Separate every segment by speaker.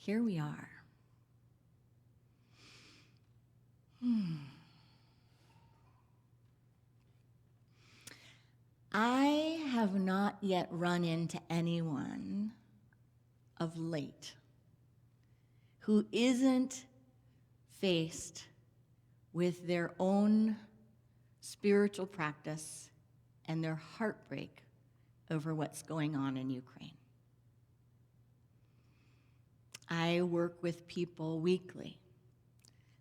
Speaker 1: here we are. I have not yet run into anyone of late who isn't faced with their own spiritual practice and their heartbreak over what's going on in Ukraine. I work with people weekly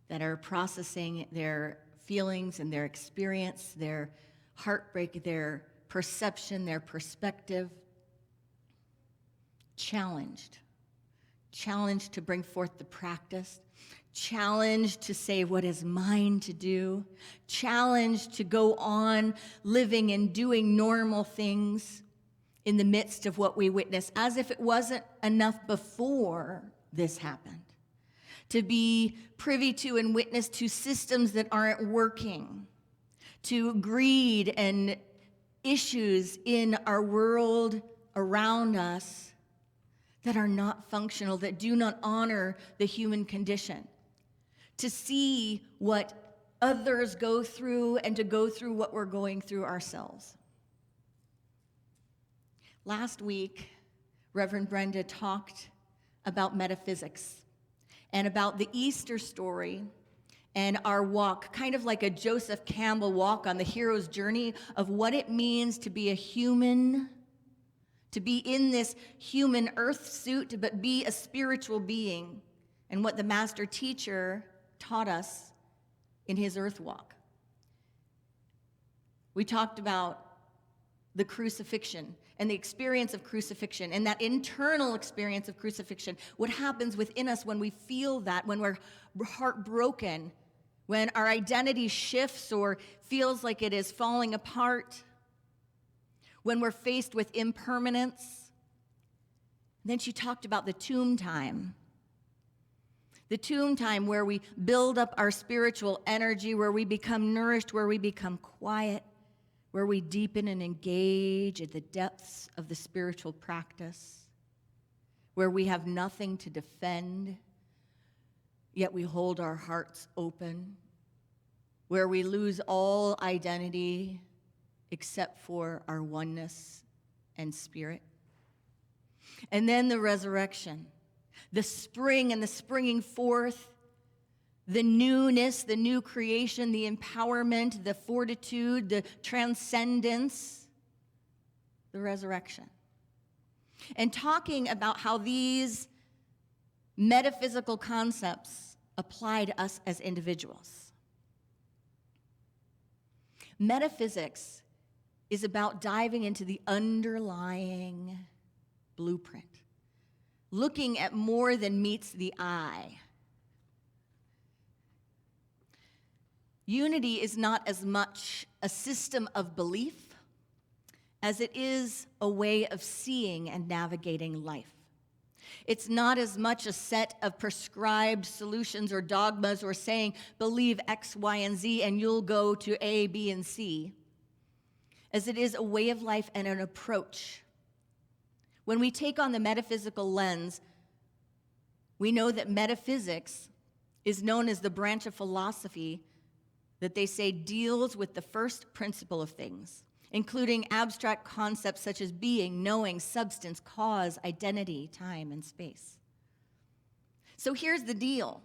Speaker 1: that are processing their feelings and their experience, their heartbreak, their perception, their perspective, challenged to bring forth the practice, challenged to say what is mine to do, challenged to go on living and doing normal things in the midst of what we witness, as if it wasn't enough before this happened, to be privy to and witness to systems that aren't working, to greed and issues in our world around us that are not functional, that do not honor the human condition, to see what others go through and to go through what we're going through ourselves. Last week, Reverend Brenda talked about metaphysics and about the Easter story and our walk, kind of like a Joseph Campbell walk on the hero's journey of what it means to be a human, to be in this human earth suit, but be a spiritual being, and what the master teacher taught us in his earth walk. We talked about the crucifixion and the experience of crucifixion and that internal experience of crucifixion, what happens within us when we feel that, when we're heartbroken, when our identity shifts or feels like it is falling apart, when we're faced with impermanence. Then she talked about the tomb time. The tomb time where we build up our spiritual energy, where we become nourished, where we become quiet, where we deepen and engage at the depths of the spiritual practice, where we have nothing to defend, yet we hold our hearts open, where we lose all identity except for our oneness and spirit. And then the resurrection, the spring and the springing forth, the newness, the new creation, the empowerment, the fortitude, the transcendence, the resurrection. And talking about how these metaphysical concepts apply to us as individuals. Metaphysics is about diving into the underlying blueprint, looking at more than meets the eye. Unity is not as much a system of belief as it is a way of seeing and navigating life. It's not as much a set of prescribed solutions or dogmas or saying, believe X, Y, and Z, and you'll go to A, B, and C, as it is a way of life and an approach. When we take on the metaphysical lens, we know that metaphysics is known as the branch of philosophy that they say deals with the first principle of things, including abstract concepts such as being, knowing, substance, cause, identity, time, and space. So here's the deal.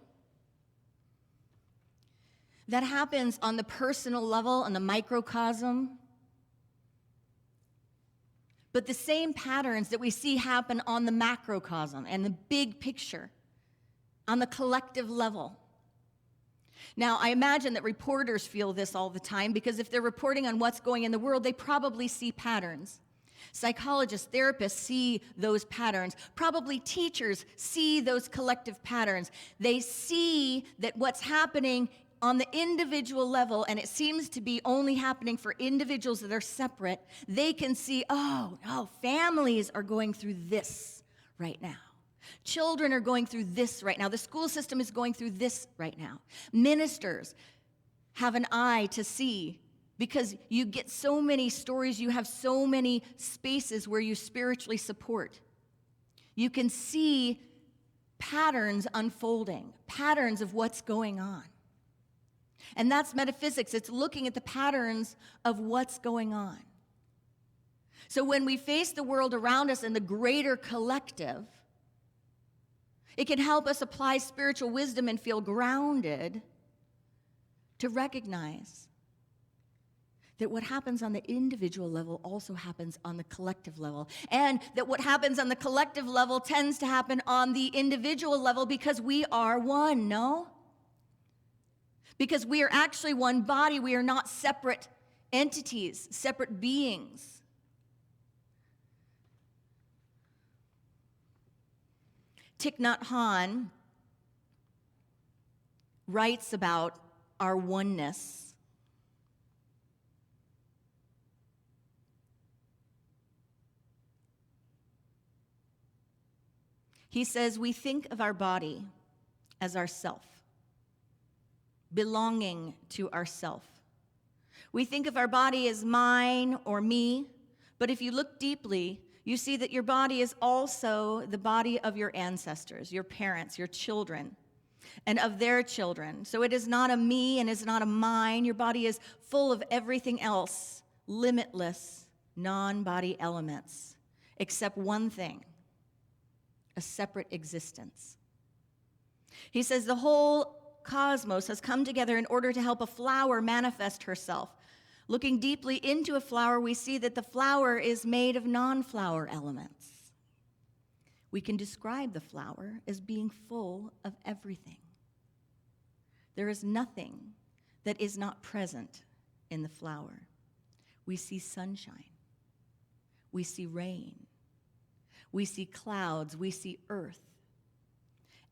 Speaker 1: That happens on the personal level, on the microcosm. But the same patterns that we see happen on the macrocosm and the big picture, on the collective level. Now, I imagine that reporters feel this all the time because if they're reporting on what's going in the world, they probably see patterns. Psychologists, therapists see those patterns. Probably teachers see those collective patterns. They see that what's happening on the individual level, and it seems to be only happening for individuals that are separate, they can see, oh, families are going through this right now. Children are going through this right now. The school system is going through this right now. Ministers have an eye to see because you get so many stories, you have so many spaces where you spiritually support. You can see patterns unfolding, patterns of what's going on. And that's metaphysics. It's looking at the patterns of what's going on. So when we face the world around us in the greater collective, it can help us apply spiritual wisdom and feel grounded to recognize that what happens on the individual level also happens on the collective level. And that what happens on the collective level tends to happen on the individual level because we are one, no? Because we are actually one body. We are not separate entities, separate beings. Thich Nath Hanh writes about our oneness. He says, we think of our body as ourself, belonging to ourself. We think of our body as mine or me, but if you look deeply, you see that your body is also the body of your ancestors, your parents, your children, and of their children. So it is not a me and it's not a mine. Your body is full of everything else, limitless, non-body elements, except one thing: a separate existence. He says the whole cosmos has come together in order to help a flower manifest herself. Looking deeply into a flower, we see that the flower is made of non-flower elements. We can describe the flower as being full of everything. There is nothing that is not present in the flower. We see sunshine. We see rain. We see clouds, we see earth,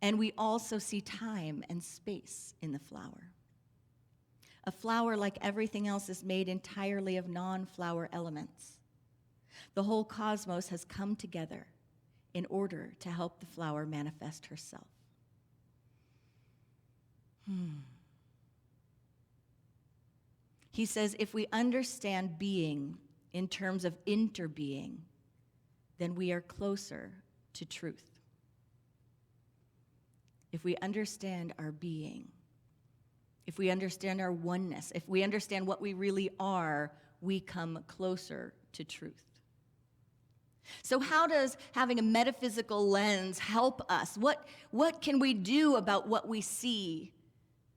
Speaker 1: and we also see time and space in the flower. A flower, like everything else, is made entirely of non-flower elements. The whole cosmos has come together in order to help the flower manifest herself. He says, if we understand being in terms of interbeing, then we are closer to truth. If we understand our being, if we understand our oneness, if we understand what we really are, we come closer to truth. So how does having a metaphysical lens help us? What can we do about what we see?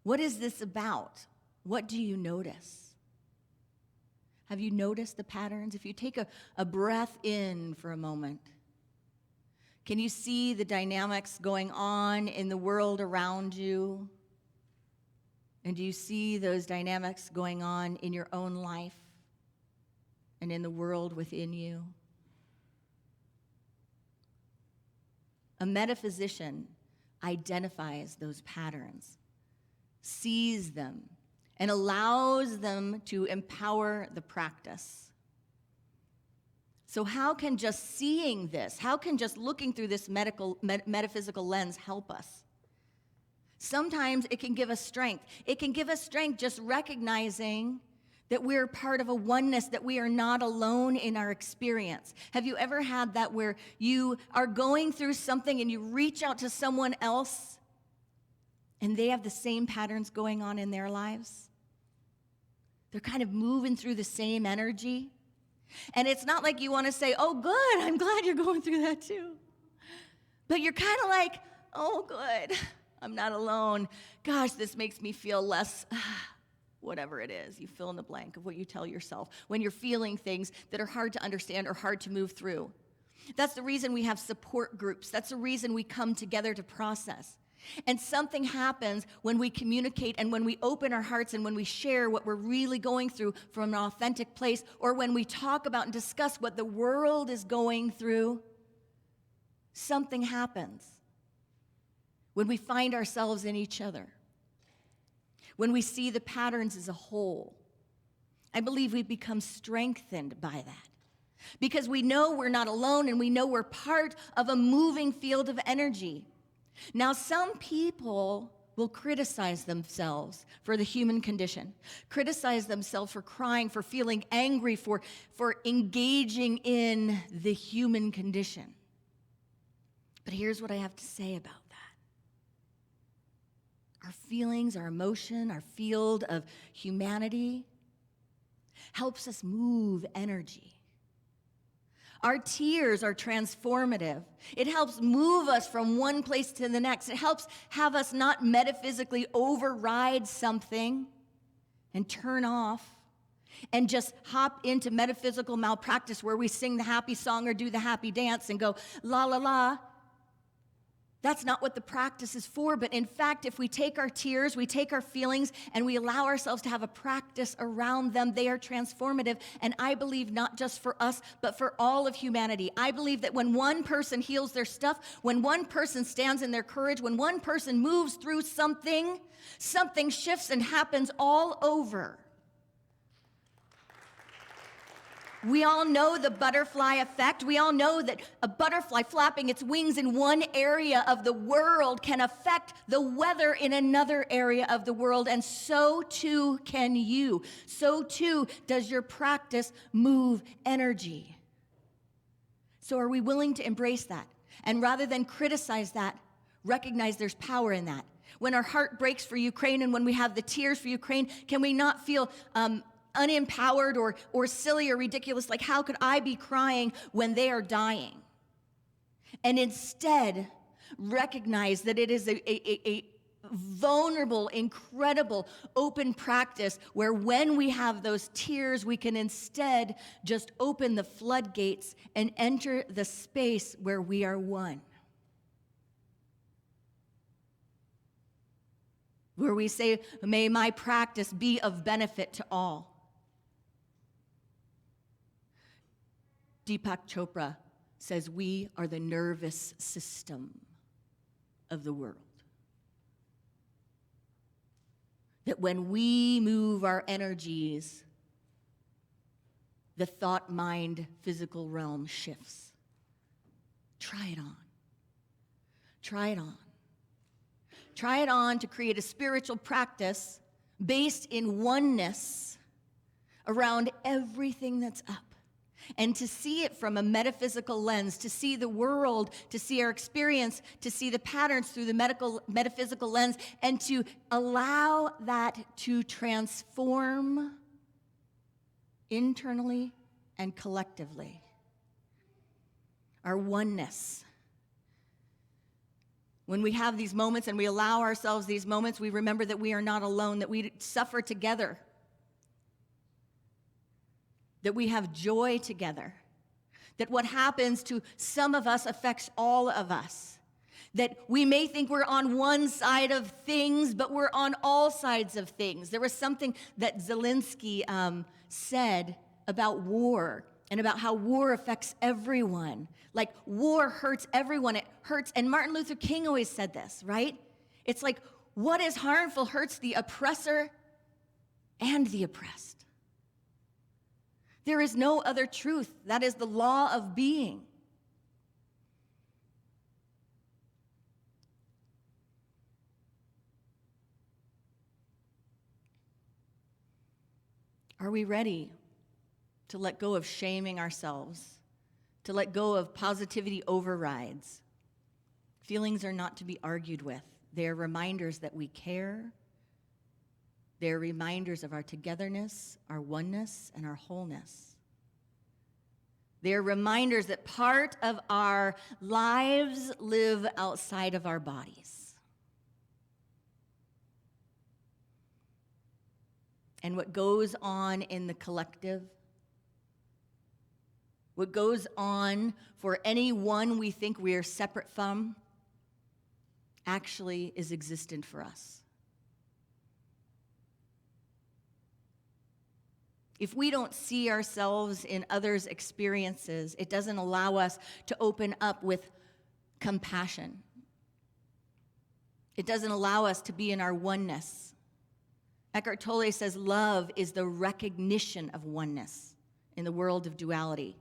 Speaker 1: What is this about? What do you notice? Have you noticed the patterns? If you take a breath in for a moment, can you see the dynamics going on in the world around you? And do you see those dynamics going on in your own life and in the world within you? A metaphysician identifies those patterns, sees them, and allows them to empower the practice. So how can just seeing this, how can just looking through this metaphysical lens help us? Sometimes it can give us strength. It can give us strength just recognizing that we're part of a oneness, that we are not alone in our experience. Have you ever had that where you are going through something and you reach out to someone else and they have the same patterns going on in their lives? They're kind of moving through the same energy. And it's not like you want to say, oh, good, I'm glad you're going through that too. But you're kind of like, oh, good, I'm not alone. Gosh, this makes me feel less, whatever it is. You fill in the blank of what you tell yourself when you're feeling things that are hard to understand or hard to move through. That's the reason we have support groups. That's the reason we come together to process. And something happens when we communicate and when we open our hearts and when we share what we're really going through from an authentic place, or when we talk about and discuss what the world is going through. Something happens when we find ourselves in each other, when we see the patterns as a whole. I believe we become strengthened by that because we know we're not alone and we know we're part of a moving field of energy. Now, some people will criticize themselves for the human condition, criticize themselves for crying, for feeling angry, for engaging in the human condition. But here's what I have to say about that. our feelings, our emotion, our field of humanity, helps us move energy. Our tears are transformative. It helps move us from one place to the next. It helps have us not metaphysically override something and turn off and just hop into metaphysical malpractice where we sing the happy song or do the happy dance and go, la, la, la. That's not what the practice is for, but in fact, if we take our tears, we take our feelings, and we allow ourselves to have a practice around them, they are transformative. And I believe not just for us, but for all of humanity. I believe that when one person heals their stuff, when one person stands in their courage, when one person moves through something, something shifts and happens all over. We all know the butterfly effect. We all know that a butterfly flapping its wings in one area of the world can affect the weather in another area of the world, and so too can you. So too does your practice move energy. So are we willing to embrace that? And rather than criticize that, recognize there's power in that. When our heart breaks for Ukraine and when we have the tears for Ukraine, can we not feel unempowered or silly or ridiculous, like how could I be crying when they are dying? And instead, recognize that it is a vulnerable, incredible, open practice where when we have those tears, we can instead just open the floodgates and enter the space where we are one. Where we say, may my practice be of benefit to all. Deepak Chopra says we are the nervous system of the world. That when we move our energies, the thought, mind, physical realm shifts. Try it on. Try it on. Try it on to create a spiritual practice based in oneness around everything that's up. And to see it from a metaphysical lens, to see the world, to see our experience, to see the patterns through the metaphysical lens, and to allow that to transform internally and collectively. Our oneness. When we have these moments and we allow ourselves these moments, we remember that we are not alone, that we suffer together, that we have joy together, that what happens to some of us affects all of us, that we may think we're on one side of things, but we're on all sides of things. There was something that Zelensky said about war and about how war affects everyone. Like war hurts everyone, it hurts. And Martin Luther King always said this, right? It's like what is harmful hurts the oppressor and the oppressed. There is no other truth. That is the law of being. Are we ready to let go of shaming ourselves, to let go of positivity overrides? Feelings are not to be argued with. They are reminders that we care. They are reminders of our togetherness, our oneness, and our wholeness. They are reminders that part of our lives live outside of our bodies. And what goes on in the collective, what goes on for any one we think we are separate from, actually is existent for us. If we don't see ourselves in others' experiences, it doesn't allow us to open up with compassion. It doesn't allow us to be in our oneness. Eckhart Tolle says love is the recognition of oneness in the world of duality.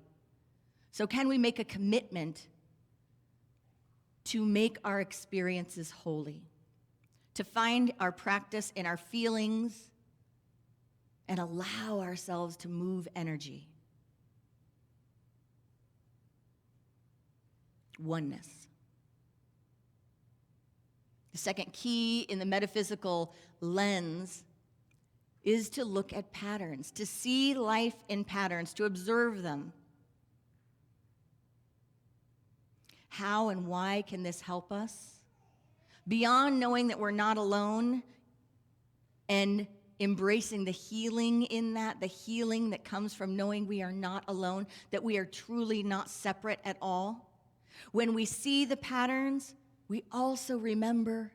Speaker 1: So can we make a commitment to make our experiences holy, to find our practice in our feelings, and allow ourselves to move energy? Oneness. The second key in the metaphysical lens is to look at patterns, to see life in patterns, to observe them. How and why can this help us? Beyond knowing that we're not alone and embracing the healing in that, the healing that comes from knowing we are not alone, that we are truly not separate at all. When we see the patterns, we also remember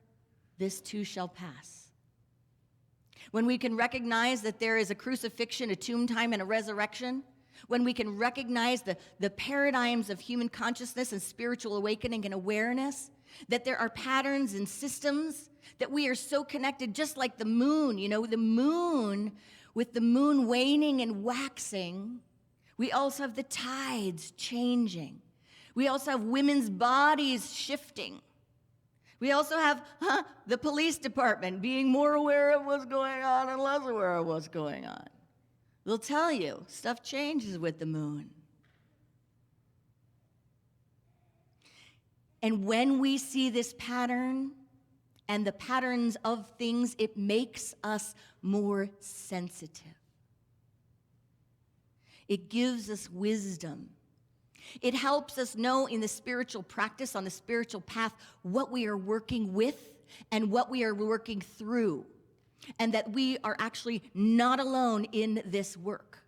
Speaker 1: this too shall pass. When we can recognize that there is a crucifixion, a tomb time, and a resurrection, when we can recognize the paradigms of human consciousness and spiritual awakening and awareness, that there are patterns and systems, that we are so connected, just like the moon, the moon, with the moon waning and waxing, we also have the tides changing. We also have women's bodies shifting. We also have the police department being more aware of what's going on and less aware of what's going on. They'll tell you, stuff changes with the moon. And when we see this pattern and the patterns of things, it makes us more sensitive. It gives us wisdom. It helps us know in the spiritual practice, on the spiritual path, what we are working with and what we are working through, and that we are actually not alone in this work.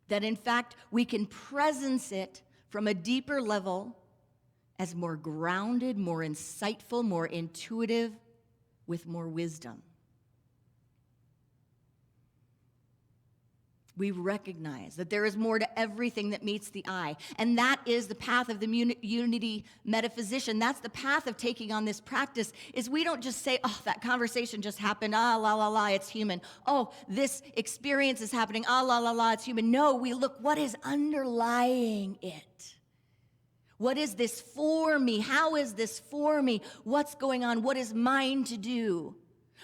Speaker 1: That in fact, we can presence it from a deeper level as more grounded, more insightful, more intuitive, with more wisdom. We recognize that there is more to everything that meets the eye. And that is the path of the unity metaphysician. That's the path of taking on this practice, is we don't just say, oh, that conversation just happened, la, la, la, it's human. Oh, this experience is happening, la, la, it's human. No, we look, what is underlying it? What is this for me? How is this for me? What's going on? What is mine to do?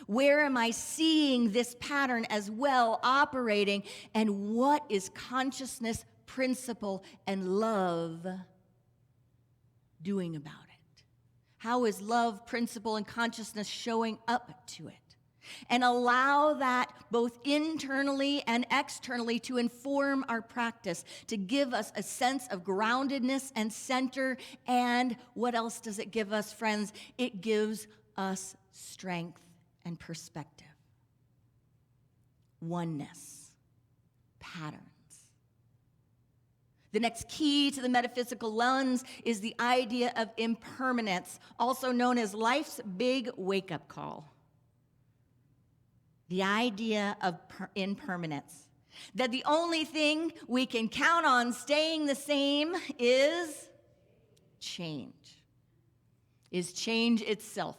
Speaker 1: Where am I seeing this pattern as well operating? And what is consciousness, principle, and love doing about it? How is love, principle, and consciousness showing up to it? And allow that both internally and externally to inform our practice, to give us a sense of groundedness and center. And what else does it give us, friends? It gives us strength and perspective, oneness, patterns. The next key to the metaphysical lens is the idea of impermanence, also known as life's big wake-up call. The idea of impermanence, that the only thing we can count on staying the same is change itself.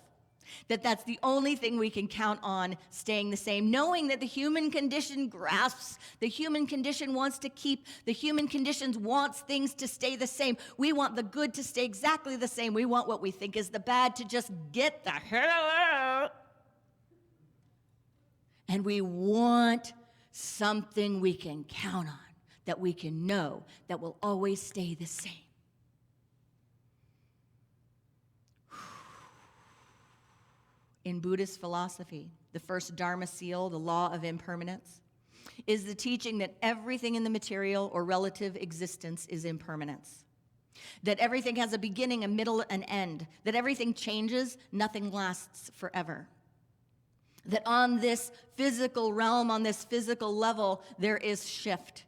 Speaker 1: That's the only thing we can count on staying the same, knowing that the human condition grasps, the human condition wants to keep, the human condition wants things to stay the same. We want the good to stay exactly the same. We want what we think is the bad to just get the hell out. And we want something we can count on, that we can know, that will always stay the same. In Buddhist philosophy, the first Dharma seal, the Law of Impermanence, is the teaching that everything in the material or relative existence is impermanence. That everything has a beginning, a middle, an end. That everything changes, nothing lasts forever. That on this physical realm, on this physical level, there is shift.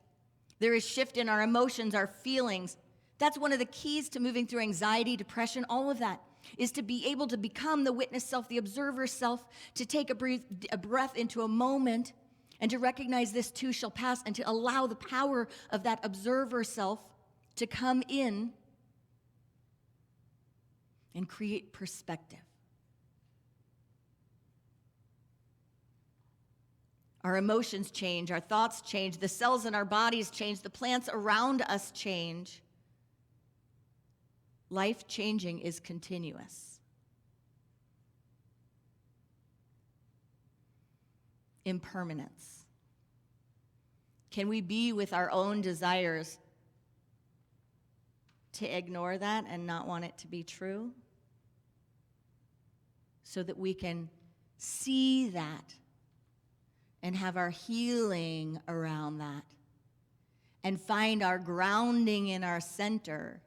Speaker 1: There is shift in our emotions, our feelings. That's one of the keys to moving through anxiety, depression, all of that, is to be able to become the witness self, the observer self, to take a breath into a moment and to recognize this too shall pass, and to allow the power of that observer self to come in and create perspective. Our emotions change, our thoughts change, the cells in our bodies change, the plants around us change. Life changing is continuous. Impermanence. Can we be with our own desires to ignore that and not want it to be true? so that we can see that and have our healing around that and find our grounding in our center,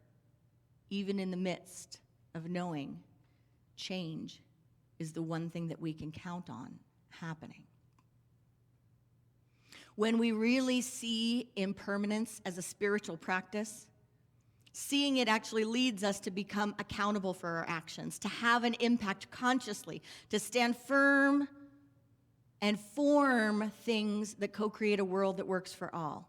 Speaker 1: even in the midst of knowing change is the one thing that we can count on happening. When we really see impermanence as a spiritual practice, seeing it actually leads us to become accountable for our actions, to have an impact consciously, to stand firm and form things that co-create a world that works for all.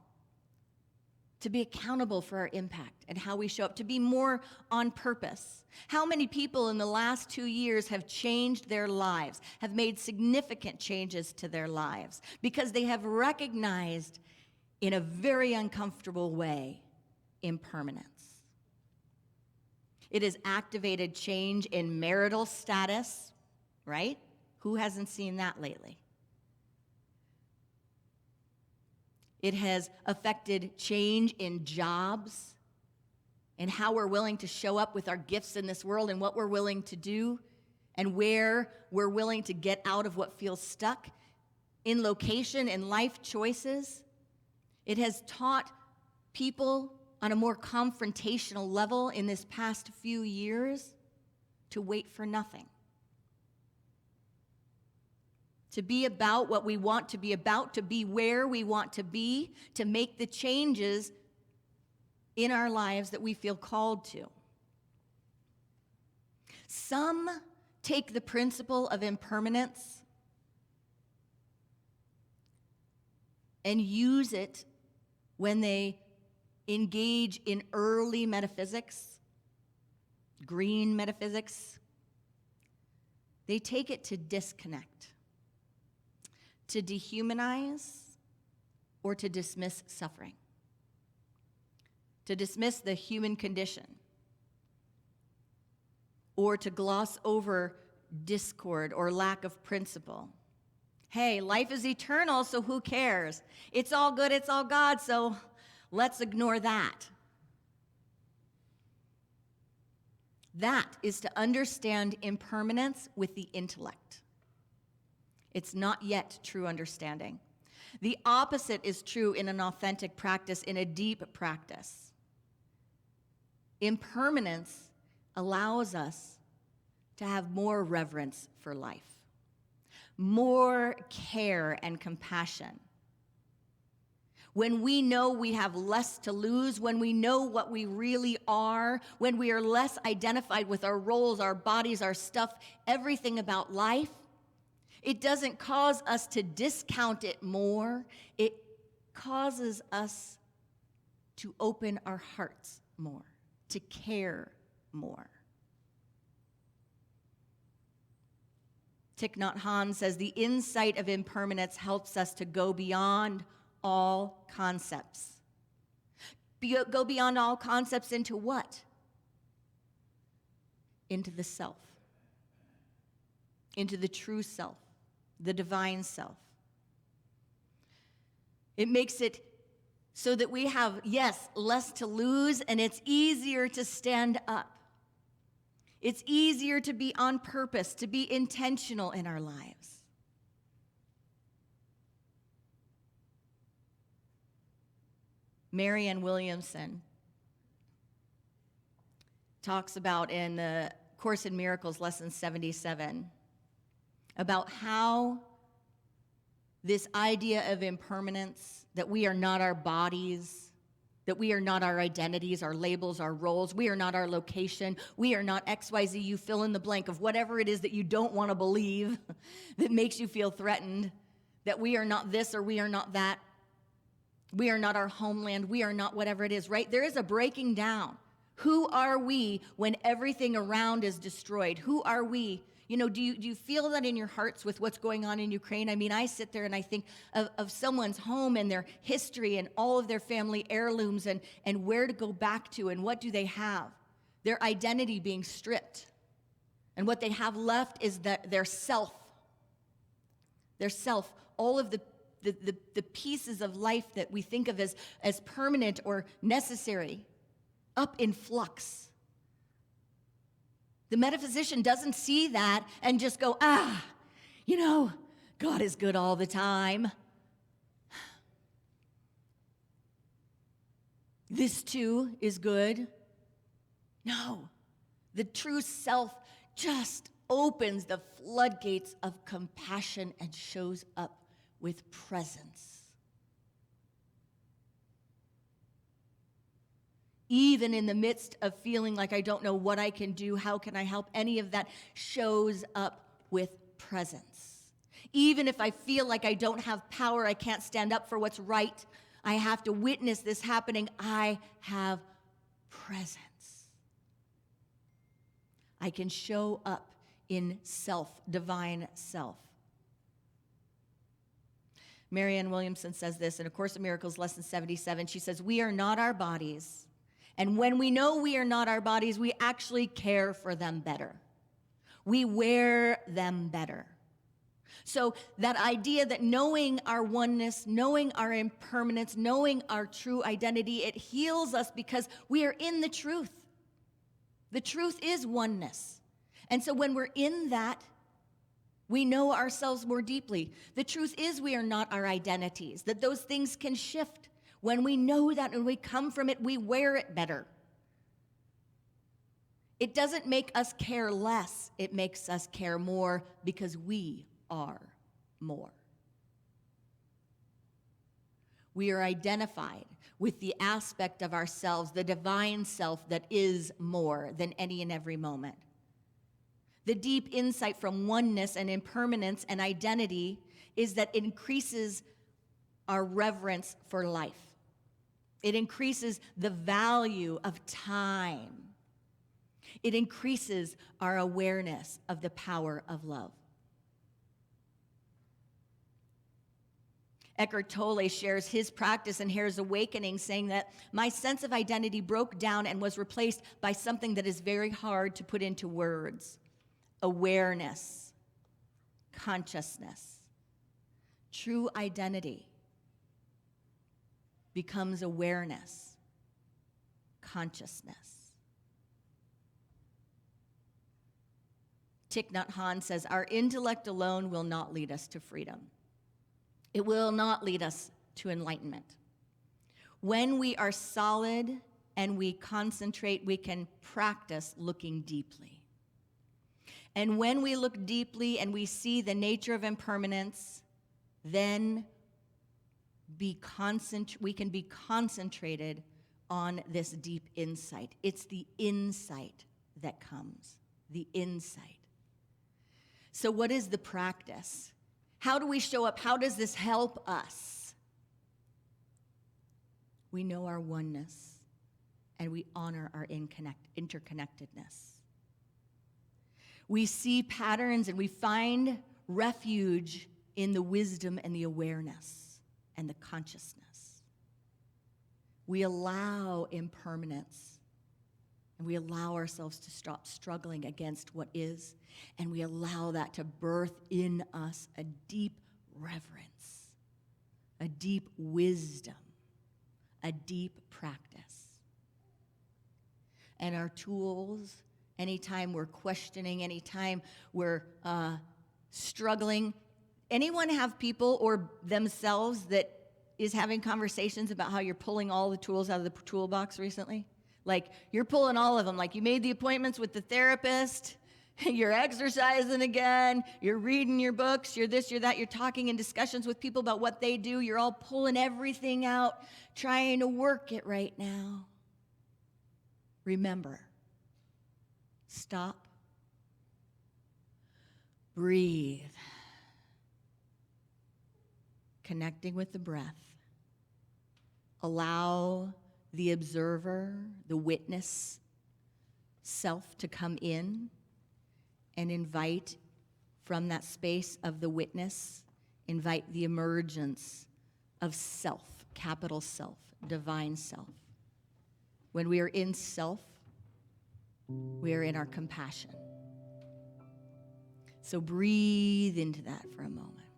Speaker 1: To be accountable for our impact and how we show up, to be more on purpose. How many people in the last 2 years have changed their lives, have made significant changes to their lives because they have recognized in a very uncomfortable way impermanence? It has activated change in marital status, right? Who hasn't seen that lately? It has affected change in jobs and how we're willing to show up with our gifts in this world and what we're willing to do and where we're willing to get out of what feels stuck in location and life choices. It has taught people on a more confrontational level in this past few years to wait for nothing. To be about what we want to be about, to be where we want to be, to make the changes in our lives that we feel called to. Some take the principle of impermanence and use it when they engage in early metaphysics, green metaphysics. They take it to disconnect, to dehumanize, or to dismiss suffering, to dismiss the human condition, or to gloss over discord or lack of principle. Hey, life is eternal, so who cares? It's all good, it's all God, so let's ignore that. That is to understand impermanence with the intellect. It's not yet true understanding. The opposite is true in an authentic practice, in a deep practice. Impermanence allows us to have more reverence for life, more care and compassion. When we know we have less to lose, when we know what we really are, when we are less identified with our roles, our bodies, our stuff, everything about life, it doesn't cause us to discount it more. It causes us to open our hearts more, to care more. Thich Nath Hanh says, the insight of impermanence helps us to go beyond all concepts. Go beyond all concepts into what? Into the self. Into the true self. The divine self. It makes it so that we have, yes, less to lose, and it's easier to stand up. It's easier to be on purpose, to be intentional in our lives. Marianne Williamson talks about in the Course in Miracles, Lesson 77, about how this idea of impermanence, that we are not our bodies, that we are not our identities, our labels, our roles, we are not our location, we are not XYZ, you fill in the blank of whatever it is that you don't want to believe that makes you feel threatened, that we are not this or we are not that, we are not our homeland, we are not whatever it is, right? There is a breaking down. Who are we when everything around is destroyed? Who are we? You know, do you feel that in your hearts with what's going on in Ukraine? I mean, I sit there and I think of someone's home and their history and all of their family heirlooms and where to go back to and what do they have? Their identity being stripped. And what they have left is their self. Their self. All of the pieces of life that we think of as permanent or necessary, up in flux. The metaphysician doesn't see that and just go, God is good all the time. This too is good. No, the true self just opens the floodgates of compassion and shows up with presence. Even in the midst of feeling like I don't know what I can do, how can I help, any of that shows up with presence. Even if I feel like I don't have power, I can't stand up for what's right, I have to witness this happening, I have presence. I can show up in self, divine self. Marianne Williamson says this in A Course in Miracles, Lesson 77. She says, we are not our bodies. And when we know we are not our bodies, we actually care for them better. We wear them better. So that idea that knowing our oneness, knowing our impermanence, knowing our true identity, it heals us because we are in the truth. The truth is oneness. And so when we're in that, we know ourselves more deeply. The truth is we are not our identities, that those things can shift. When we know that and we come from it, we wear it better. It doesn't make us care less. It makes us care more because we are more. We are identified with the aspect of ourselves, the divine self that is more than any and every moment. The deep insight from oneness and impermanence and identity is that it increases our reverence for life. It increases the value of time. It increases our awareness of the power of love. Eckhart Tolle shares his practice in Hare's Awakening, saying that my sense of identity broke down and was replaced by something that is very hard to put into words. Awareness, consciousness. True identity becomes awareness, consciousness. Thich Nath Hanh says, our intellect alone will not lead us to freedom. It will not lead us to enlightenment. When we are solid and we concentrate, we can practice looking deeply. And when we look deeply and we see the nature of impermanence, then we can be concentrated on this deep insight. It's the insight that comes, the insight. So what is the practice? How do we show up? How does this help us? We know our oneness and we honor our interconnectedness. We see patterns and we find refuge in the wisdom and the awareness and the consciousness. We allow impermanence and we allow ourselves to stop struggling against what is, and we allow that to birth in us a deep reverence, a deep wisdom, a deep practice. And our tools, anytime we're questioning, anytime we're struggling, anyone have people or themselves that is having conversations about how you're pulling all the tools out of the toolbox recently? Like, you're pulling all of them. Like, you made the appointments with the therapist, you're exercising again, you're reading your books, you're this, you're that, you're talking in discussions with people about what they do, you're all pulling everything out, trying to work it right now. Remember, stop, breathe, connecting with the breath. Allow the observer, the witness self to come in and invite from that space of the witness, invite the emergence of self, capital self, divine self. When we are in self, we are in our compassion. So breathe into that for a moment.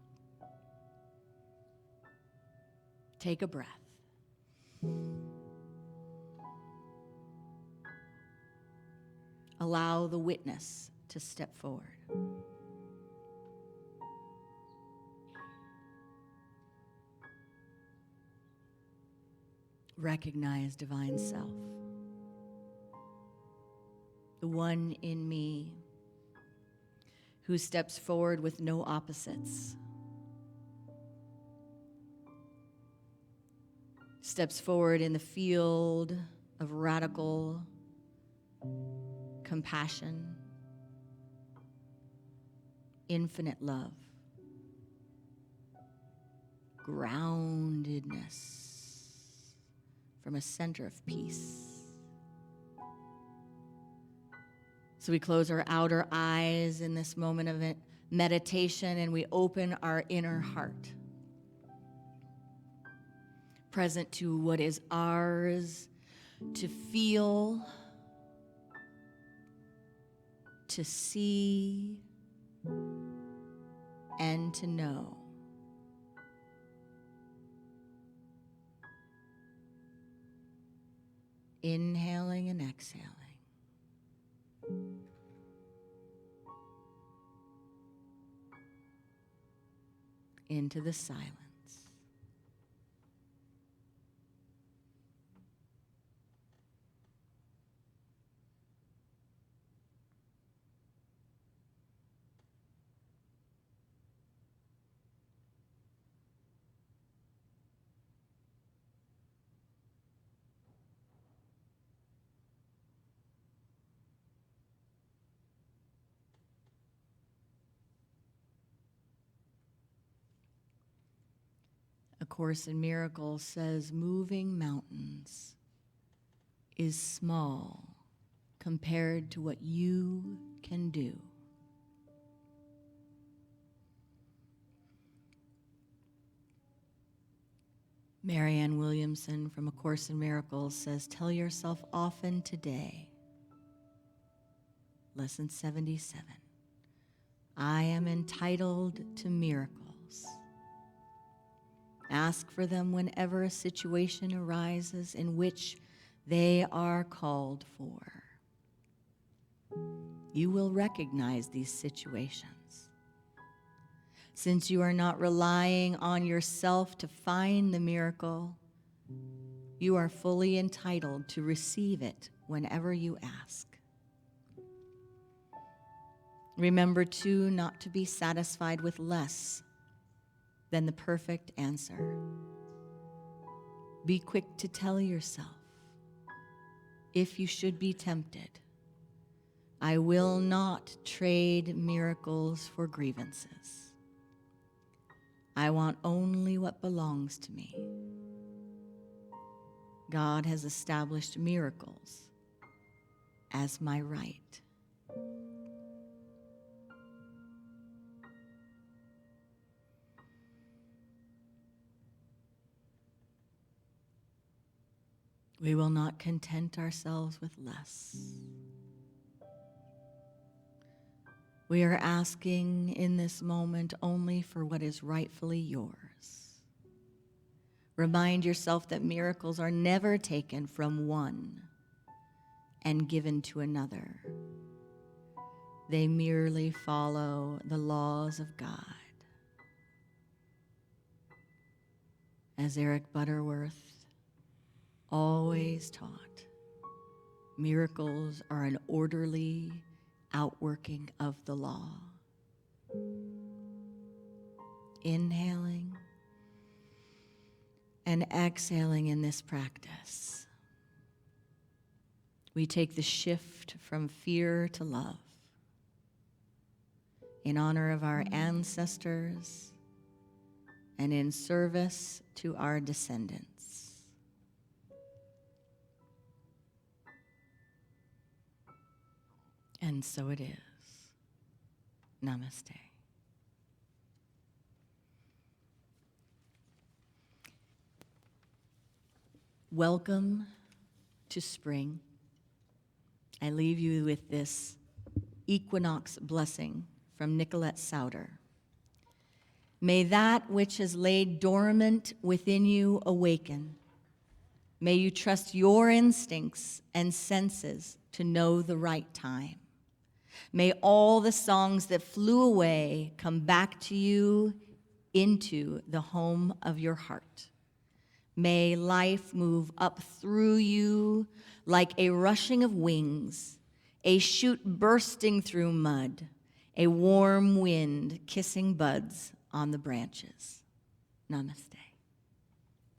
Speaker 1: Take a breath. Allow the witness to step forward. Recognize divine self, the one in me who steps forward with no opposites, steps forward in the field of radical compassion, infinite love, groundedness from a center of peace. So we close our outer eyes in this moment of meditation and we open our inner heart, present to what is ours, to feel, to see, and to know. Inhaling and exhaling. Into the silence. A Course in Miracles says, moving mountains is small compared to what you can do. Marianne Williamson from A Course in Miracles says, tell yourself often today, Lesson 77, I am entitled to miracles. Ask for them whenever a situation arises in which they are called for. You will recognize these situations. Since you are not relying on yourself to find the miracle, you are fully entitled to receive it whenever you ask. Remember, too, not to be satisfied with less than the perfect answer. Be quick to tell yourself, if you should be tempted, I will not trade miracles for grievances. I want only what belongs to me. God has established miracles as my right. We will not content ourselves with less. We are asking in this moment only for what is rightfully yours. Remind yourself that miracles are never taken from one and given to another. They merely follow the laws of God. As Eric Butterworth always taught, miracles are an orderly outworking of the law. Inhaling and exhaling in this practice, we take the shift from fear to love in honor of our ancestors and in service to our descendants. And so it is. Namaste. Welcome to spring. I leave you with this Equinox Blessing from Nicolette Sauter. May that which has laid dormant within you awaken. May you trust your instincts and senses to know the right time. May all the songs that flew away come back to you into the home of your heart. May life move up through you like a rushing of wings, a shoot bursting through mud, a warm wind kissing buds on the branches. Namaste.